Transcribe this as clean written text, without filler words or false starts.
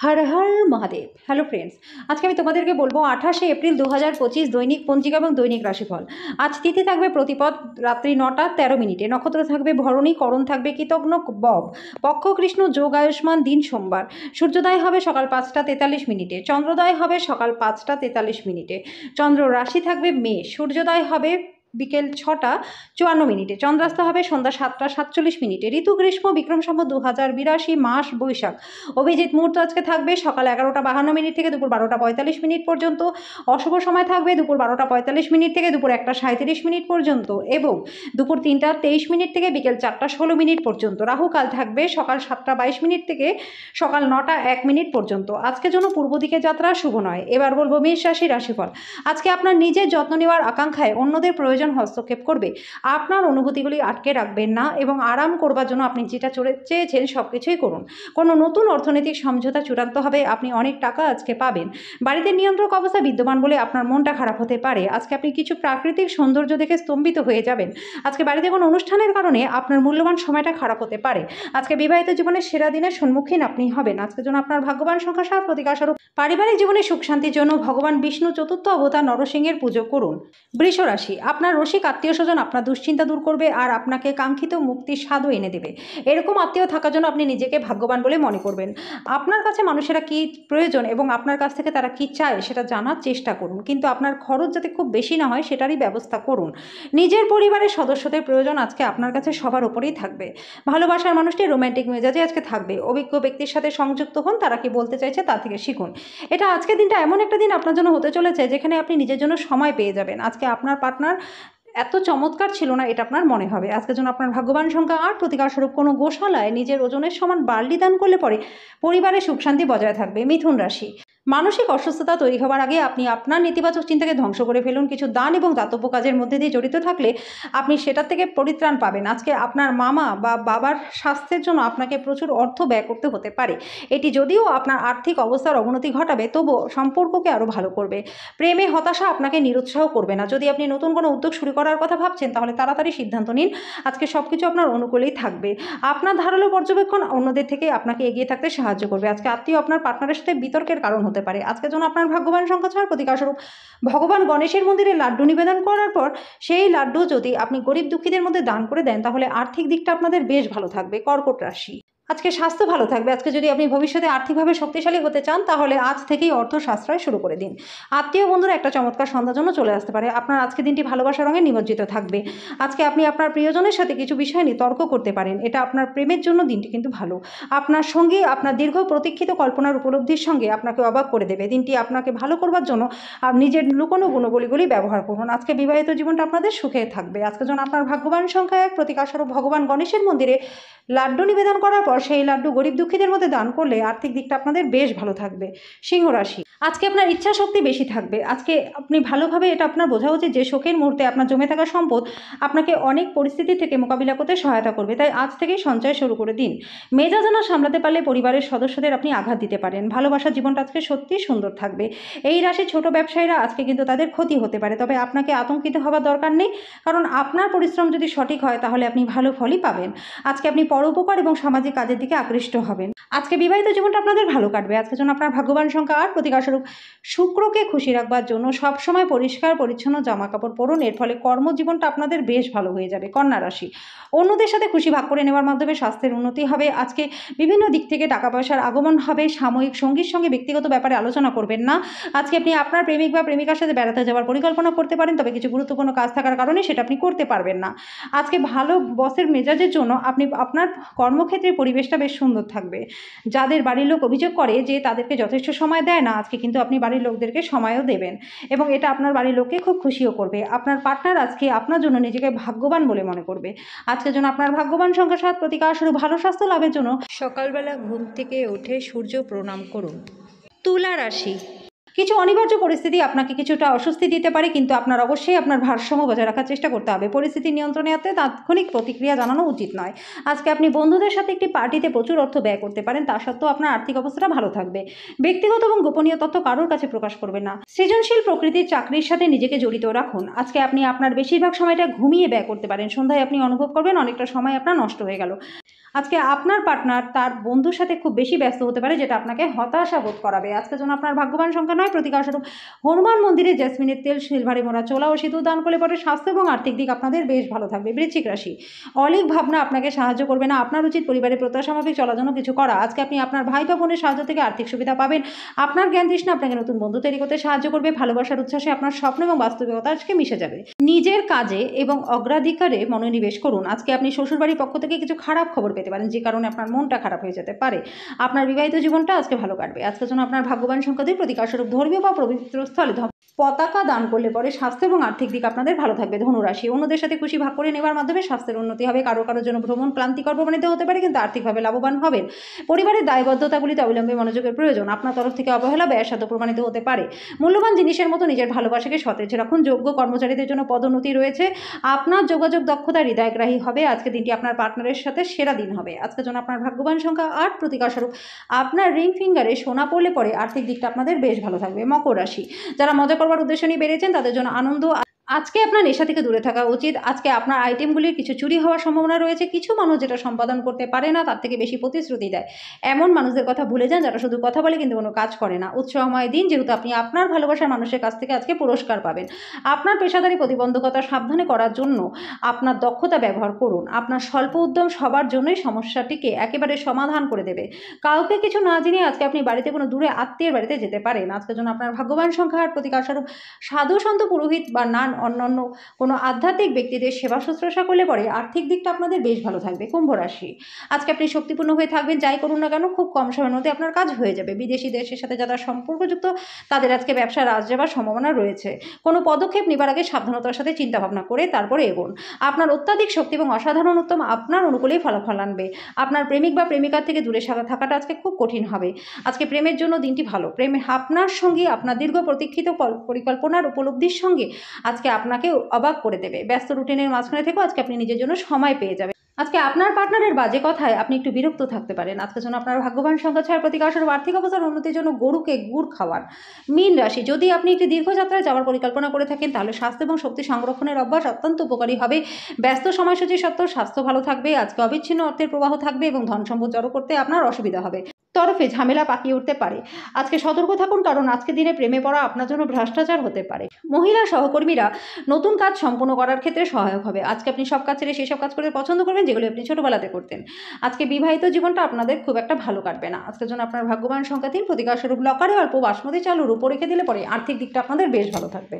Har Har Mahadev. Hello friends, আজকে আমি তোমাদেরকে বলবো 28শে এপ্রিল 2025 দৈনিক পঞ্জিকা এবং দৈনিক রাশিফল। আজ তিথি থাকবে প্রতিপদ, রাত্রি 9টা 13 মিনিটে। নক্ষত্র থাকবে ভরণী, করণ থাকবে কৃতঘ্ন বব, পক্ষ কৃষ্ণ, যোগ আয়ুষ্মান, দিন সোমবার। সূর্যোদয় হবে সকাল 5টা 43 মিনিটে, চন্দ্রোদয় হবে সকাল 5টা 43 মিনিটে। চন্দ্র রাশি থাকবে মেষ, সূর্যোদয় হবে বিকেল 6টা 54 মিনিটে, চন্দ্রাস্ত হবে সন্ধ্যা 7টা 47 মিনিটে। ঋতু গ্রীষ্ম, বিক্রম সম্বত 2082, মাস বৈশাখ। অভিজিৎ মুহূর্ত আজকে থাকবে সকাল 11টা 52 মিনিট থেকে দুপুর 12টা 45 মিনিট পর্যন্ত। অশুভ সময় থাকবে দুপুর 12টা 45 মিনিট থেকে দুপুর 1টা 37 মিনিট পর্যন্ত এবং দুপুর 3টা 23 মিনিট থেকে বিকেল 4টা 16 মিনিট পর্যন্ত। রাহুকাল থাকবে সকাল 7টা 22 মিনিট থেকে সকাল 9টা 1 মিনিট পর্যন্ত। আজকের জন্য পূর্ব দিকে যাত্রা শুভ নয়। এবার বলবো মেষ রাশি রাশিফল। আজকে আপনার নিজের যত্ন নেওয়ার আকাঙ্ক্ষায় অন্যদের প্রয়োজন হস্তক্ষেপ করবে। আপনার অনুভূতিগুলি আটকে রাখবেন না এবং আরাম করবার জন্য আপনি যেটা চেয়েছেন সবকিছুই করুন। কোনো নতুন অর্থনৈতিক সমঝোতা চূড়ান্ত হবে, আপনি অনেক টাকা আজকে পাবেন। বাড়িতে নিয়ন্ত্রক অবস্থা বিদ্যমান বলে আপনার মনটা খারাপ হতে পারে। আজকে আপনি কিছু প্রাকৃতিক সৌন্দর্য দেখে স্তম্ভিত হয়ে যাবেন। আজকে বাড়িতে কোনো অনুষ্ঠানের কারণে আপনার মূল্যবান সময়টা খারাপ হতে পারে। আজকে বিবাহিত জীবনের সেরা দিনের সম্মুখীন আপনি হবেন। আজকের জন্য আপনার ভাগ্যবান সংখ্যা 7, প্রতিকারস্বরূপ পারিবারিক জীবনে সুখ শান্তির জন্য ভগবান বিষ্ণু চতুর্থ অবতার নরসিংহের পুজো করুন। বৃষ রাশি, আপনার রসিক আত্মীয় স্বজন আপনার দুশ্চিন্তা দূর করবে আর আপনাকে কাঙ্ক্ষিত মুক্তির স্বাদও এনে দেবে। এরকম আত্মীয় থাকার জন্য আপনি নিজেকে ভাগ্যবান বলে মনে করবেন। আপনার কাছে মানুষেরা কি প্রয়োজন এবং আপনার কাছ থেকে তারা কি চায় সেটা জানার চেষ্টা করুন, কিন্তু আপনার খরচ যাতে খুব বেশি না হয় সেটারই ব্যবস্থা করুন। নিজের পরিবারের সদস্যদের প্রয়োজন আজকে আপনার কাছে সবার উপরেই থাকবে। ভালোবাসার মানুষটি রোম্যান্টিক মেজাজে আজকে থাকবে। অভিজ্ঞ ব্যক্তির সাথে সংযুক্ত হন, তারা কি বলতে চাইছে তা থেকে শিখুন। এটা আজকের দিনটা এমন একটা দিন আপনার জন্য হতে চলেছে যেখানে আপনি নিজের জন্য সময় পেয়ে যাবেন। আজকে আপনার পার্টনার এত চমৎকার ছিল না এটা আপনার মনে হবে। আজকের জন্য আপনার ভাগ্যবান সংখ্যা 8, প্রতিকারস্বরূপ কোনো গোশালায় নিজের ওজনের সমান বার্লি দান করলে পরে পরিবারের সুখ শান্তি বজায় থাকবে। মিথুন রাশি, মানসিক অসুস্থতা তৈরি হওয়ার আগে আপনি আপনার নেতিবাচক চিন্তাকে ধ্বংস করে ফেলুন। কিছু দান এবং দাতব্য কাজের মধ্যে দিয়ে জড়িত থাকলে আপনি সেটার থেকে পরিত্রাণ পাবেন। আজকে আপনার মামা বা বাবার স্বাস্থ্যের জন্য আপনাকে প্রচুর অর্থ ব্যয় করতে হতে পারে। এটি যদিও আপনার আর্থিক অবস্থার অবনতি ঘটাবে, তবুও সম্পর্ককে আরও ভালো করবে। প্রেমে হতাশা আপনাকে নিরুৎসাহ করবে না। যদি আপনি নতুন কোনো উদ্যোগ শুরু করার কথা ভাবছেন তাহলে তাড়াতাড়ি সিদ্ধান্ত নিন। আজকে সব কিছু আপনার অনুকূলেই থাকবে। আপনার ধারালো পর্যবেক্ষণ অন্যদের থেকে আপনাকে এগিয়ে থাকতে সাহায্য করবে। আজকে আত্মীয় আপনার পার্টনারের সাথে বিতর্কের কারণ হতে পারে। আজকের জন্য আপনার ভাগ্যবান সংখ্যা 6, প্রতিকারস্বরূপ ভগবান গণেশের মন্দিরে লাড্ডু নিবেদন করার পর সেই লাড্ডু যদি আপনি গরিব দুঃখীদের মধ্যে দান করে দেন তাহলে আর্থিক দিকটা আপনাদের বেশ ভালো থাকবে। কর্কট রাশি, আজকে স্বাস্থ্য ভালো থাকবে। আজকে যদি আপনি ভবিষ্যতে আর্থিকভাবে শক্তিশালী হতে চান তাহলে আজ থেকেই অর্থ সাশ্রয় শুরু করে দিন। আত্মীয় বন্ধুরা একটা চমৎকার সন্ধ্যার জন্য চলে আসতে পারে। আপনার আজকে দিনটি ভালোবাসার রঙে নিমজ্জিত থাকবে। আজকে আপনি আপনার প্রিয়জনের সাথে কিছু বিষয় নিয়ে তর্ক করতে পারেন। এটা আপনার প্রেমের জন্য দিনটি কিন্তু ভালো। আপনার সঙ্গী আপনার দীর্ঘ প্রতীক্ষিত কল্পনার উপলব্ধির সঙ্গে আপনাকে অবাক করে দেবে। দিনটি আপনাকে ভালো করবার জন্য নিজের লুকোনো গুণবলীগুলি ব্যবহার করুন। আজকে বিবাহিত জীবনটা আপনাদের সুখে থাকবে। আজকের জন্য আপনার ভাগ্যবান সংখ্যা 1, প্রতিকারস্বরূপ ভগবান গণেশের মন্দিরে লাড্ডু নিবেদন করার পর সেই লাড্ডু গরিব দুঃখীদের মধ্যে দান করলে আর্থিক দিকটা আপনাদের বেশ ভালো থাকবে। সিংহ রাশি, আজকে আপনার ইচ্ছা শক্তি বেশি থাকবে। আজকে আপনি ভালোভাবে এটা আপনার বোঝা উচিত যে শোকের মুহূর্তে আপনার জমে থাকা সম্পদ আপনাকে অনেক পরিস্থিতি থেকে মোকাবিলা করতে সহায়তা করবে। তাই আজ থেকেই সঞ্চয় শুরু করে দিন। মেজাজ না সামলাতে পারলে পরিবারের সদস্যদের আপনি আঘাত দিতে পারেন। ভালোবাসার জীবনটা আজকে সত্যি সুন্দর থাকবে। এই রাশির ছোট ব্যবসায়ীরা আজকে কিন্তু তাদের ক্ষতি হতে পারে, তবে আপনাকে আতঙ্কিত হওয়ার দরকার নেই, কারণ আপনার পরিশ্রম যদি সঠিক হয় তাহলে আপনি ভালো ফলই পাবেন। আজকে আপনি পরোপকার এবং সামাজিক কাজের দিকে আকৃষ্ট হবেন। আজকে বিবাহিত জীবনটা আপনাদের ভালো কাটবে। আজকের জন্য আপনার ভাগ্যবান সংখ্যা 8, প্রতিকারস্বরূপ শুক্রকে খুশি রাখবার জন্য সবসময় পরিষ্কার পরিচ্ছন্ন জামা কাপড় পরুন। এর ফলে কর্মজীবনটা আপনাদের বেশ ভালো হয়ে যাবে। কন্যা রাশি, অন্যদের সাথে খুশি ভাগ করে নেওয়ার মাধ্যমে স্বাস্থ্যের উন্নতি হবে। আজকে বিভিন্ন দিক থেকে টাকা পয়সার আগমন হবে। সাময়িক সঙ্গীর সঙ্গে ব্যক্তিগত ব্যাপারে আলোচনা করবেন না। আজকে আপনি আপনার প্রেমিক বা প্রেমিকার সাথে বেড়াতে যাওয়ার পরিকল্পনা করতে পারেন, তবে কিছু গুরুত্বপূর্ণ কাজ থাকার কারণে সেটা আপনি করতে পারবেন না। আজকে ভালো বসের মেজাজের জন্য আপনি আপনার কর্মক্ষেত্রে পরিবেশটা বেশ সুন্দর থাকবে। যাদের বাড়ির লোক অভিযোগ করে যে তাদেরকে যথেষ্ট সময় দেয় না, আজকে কিন্তু আপনি বাড়ির লোকদেরকে সময়ও দেবেন এবং এটা আপনার বাড়ির লোককে খুব খুশিও করবে। আপনার পার্টনার আজকে আপনার জন্য নিজেকে ভাগ্যবান বলে মনে করবে। আজকের জন্য আপনার ভাগ্যবান সংখ্যা 7, প্রতিকারস্বরূপ ভালো স্বাস্থ্য লাভের জন্য সকালবেলা ঘুম থেকে উঠে সূর্য প্রণাম করুন। তুলা রাশি, কিছু অনিবার্য পরিস্থিতি আপনাকে কিছুটা অস্বস্তি দিতে পারে, কিন্তু আপনার অবশ্যই আপনার ভারসাম্য বজায় রাখার চেষ্টা করতে হবে। পরিস্থিতি নিয়ন্ত্রণে আনতে তাৎক্ষণিক প্রতিক্রিয়া জানানো উচিত নয়। আজকে আপনি বন্ধুদের সাথে একটি পার্টিতে প্রচুর অর্থ ব্যয় করতে পারেন, তা সত্ত্বেও আপনার আর্থিক অবস্থাটা ভালো থাকবে। ব্যক্তিগত এবং গোপনীয় তথ্য কারোর কাছে প্রকাশ করবেন না। সৃজনশীল প্রকৃতির চাকরির সাথে নিজেকে জড়িত রাখুন। আজকে আপনি আপনার বেশিরভাগ সময়টা ঘুমিয়ে ব্যয় করতে পারেন। সন্ধ্যায় আপনি অনুভব করবেন অনেকটা সময় আপনার নষ্ট হয়ে গেল। আজকে আপনার পার্টনার তার বন্ধুর সাথে খুব বেশি ব্যস্ত হতে পারে, যেটা আপনাকে হতাশা বোধ করাবে। আজকের জন্য আপনার ভাগ্যবান সংখ্যা 9। প্রতিকারস্বরূপ হনুমান মন্দিরে জেসমিনের তেল, সিলভারে মোড়া চোলা ও সিঁদুর দান করলে পরে স্বাস্থ্য এবং আর্থিক দিক আপনাদের বেশ ভালো থাকবে। বৃশ্চিক রাশি, অলিক ভাবনা আপনাকে সাহায্য করবে না। আপনার উচিত পরিবারের প্রত্যাশা মাফিক চলার জন্য কিছু করা। আজকে আপনি আপনার ভাই বা বোনের সাহায্য থেকে আর্থিক সুবিধা পাবেন। আপনার জ্ঞান তৃষ্ণা আপনাকে নতুন বন্ধু তৈরি করতে সাহায্য করবে। ভালোবাসার উচ্ছ্বাসে আপনার স্বপ্ন এবং বাস্তবিকতা আজকে মিশে যাবে। নিজের কাজে এবং অগ্রাধিকারে মনোনিবেশ করুন। আজকে আপনি শ্বশুরবাড়ির পক্ষ থেকে কিছু খারাপ খবর পেতে পারেন, যে কারণে আপনার মনটা খারাপ হয়ে যেতে পারে। আপনার বিবাহিত জীবনটা আজকে ভালো কাটবে। আজকের জন্য আপনার ভাগ্যবান সংখ্যা 2। প্রতিকারস্বরূপ ধর্মীয় বা পবিত্র স্থলে পতাকা দান করলে পরে স্বাস্থ্য এবং আর্থিক দিক আপনাদের ভালো থাকবে। ধনুরাশি, অন্যদের সাথে খুশি ভাগ করে নেওয়ার মাধ্যমে স্বাস্থ্যের উন্নতি হবে। কারোর জন্য ভ্রমণ ক্লান্তিকর প্রমাণিত হতে পারে, কিন্তু আর্থিকভাবে লাভবান হবেন। পরিবারের দায়বদ্ধতাগুলিতে অবিলম্বে মনোযোগের প্রয়োজন। আপনার তরফ থেকে অবহেলা ব্যয়সাধ্য প্রমাণিত হতে পারে। মূল্যবান জিনিসের মতো নিজের ভালোবাসাকে সতেজ রাখুন। যোগ্য কর্মচারীদের জন্য পদোন্নতি রয়েছে। আপনার যোগাযোগ দক্ষতা হৃদয়গ্রাহী হবে। আজকে দিনটি আপনার পার্টনারের সাথে সেরা দিন হবে। আজকের জন্য আপনার ভাগ্যবান সংখ্যা 8। প্রতিকারস্বরূপ আপনার রিং ফিঙ্গারে সোনা পড়লে পরে আর্থিক দিকটা আপনাদের বেশ ভালো থাকবে। মকর রাশি, যারা মজা করবার উদ্দেশ্য নিয়ে বেরিয়েছেন তাদের জন্য আনন্দ। আজকে আপনার নেশা থেকে দূরে থাকা উচিত। আজকে আপনার আইটেমগুলির কিছু চুরি হওয়ার সম্ভাবনা রয়েছে। কিছু মানুষ যেটা সম্পাদন করতে পারে না, তার থেকে বেশি প্রতিশ্রুতি দেয়। এমন মানুষদের কথা ভুলে যান যারা শুধু কথা বলে কিন্তু কোনো কাজ করে না। উৎসবময় দিন, যেহেতু আপনি আপনার ভালোবাসার মানুষের কাছ থেকে আজকে পুরস্কার পাবেন। আপনার পেশাদারি প্রতিবন্ধকতা সাবধানে করার জন্য আপনার দক্ষতা ব্যবহার করুন। আপনার স্বল্প উদ্যম সবার জন্যই সমস্যাটিকে একেবারে সমাধান করে দেবে। কাউকে কিছু না জেনে আজকে আপনি বাড়িতে কোনো দূরে আত্মীয়ের বাড়িতে যেতে পারেন। আজকের জন্য আপনার ভাগ্যবান সংখ্যা 8। প্রতিকারস্বরূপ সাধু সন্ত পুরোহিত বা অন্যান্য কোনো আধ্যাত্মিক ব্যক্তিদের সেবা শুশ্রূষা করলে পরে আর্থিক দিকটা আপনাদের বেশ ভালো থাকবে। কুম্ভ রাশি, আজকে আপনি শক্তিপূর্ণ হয়ে থাকবেন। যাই করুন না কেন খুব কম সময়ের মধ্যে আপনার কাজ হয়ে যাবে। বিদেশি দেশের সাথে যারা সম্পর্কযুক্ত তাদের আজকে ব্যবসা রাজ যাবার সম্ভাবনা রয়েছে। কোনো পদক্ষেপ নেবার আগে সাবধানতার সাথে চিন্তাভাবনা করে তারপরে এগোন। আপনার অত্যাধিক শক্তি এবং অসাধারণ উত্তম আপনার অনুকূলেই ফলাফল আনবে। আপনার প্রেমিক বা প্রেমিকার থেকে দূরে থাকাটা আজকে খুব কঠিন হবে। আজকে প্রেমের জন্য দিনটি ভালো। প্রেমে আপনার সঙ্গে আপনার দীর্ঘ প্রতীক্ষিত পরিকল্পনার উপলব্ধির সঙ্গে আজকে আপনাকে অবাক করে দেবে। ব্যস্ত রুটিনের মাঝখানে থেকেও আজকে আপনি নিজের জন্য সময় পেয়ে যাবেন। আজকে আপনার পার্টনারের বাজে কথায় আপনি একটু বিরক্ত থাকতে পারেন। আজকের জন্য আপনার ভাগ্যবান সংখ্যা 6। প্রতিকারস্বরূপ আর্থিক অবস্থার উন্নতির জন্য গরুকে গুড় খাওয়ান। মীন রাশি, যদি আপনি একটি দীর্ঘযাত্রায় যাওয়ার পরিকল্পনা করে থাকেন তাহলে স্বাস্থ্য এবং শক্তি সংরক্ষণের অভ্যাস অত্যন্ত উপকারী হবে। ব্যস্ত সময়সূচি সত্ত্বেও স্বাস্থ্য ভালো থাকবে। আজকে অবিচ্ছিন্ন অর্থের প্রবাহ থাকবে এবং ধন সম্পদ জড়ো করতে আপনার অসুবিধা হবে। তরফে ঝামেলা পাকিয়ে উঠতে পারে। আজকে সতর্ক থাকুন, কারণ আজকে দিনে প্রেমে পড়া আপনার জন্য ভ্রষ্টাচার হতে পারে। মহিলা সহকর্মীরা নতুন কাজ সম্পূর্ণ করার ক্ষেত্রে সহায়ক হবে। আজকে আপনি সব কাজ ছেড়ে সেসব কাজ করতে পছন্দ করবেন যেগুলো আপনি ছোটবেলাতে করতেন। আজকে বিবাহিত জীবনটা আপনাদের খুব একটা ভালো কাটবে না। আজকের জন্য আপনার ভাগ্যবান সংখ্যা 3। প্রতিকারস্বরূপ লকারে অল্প বাসমতি চাল রূপো রেখে দিলে পরে আর্থিক দিকটা আপনাদের বেশ ভালো থাকবে।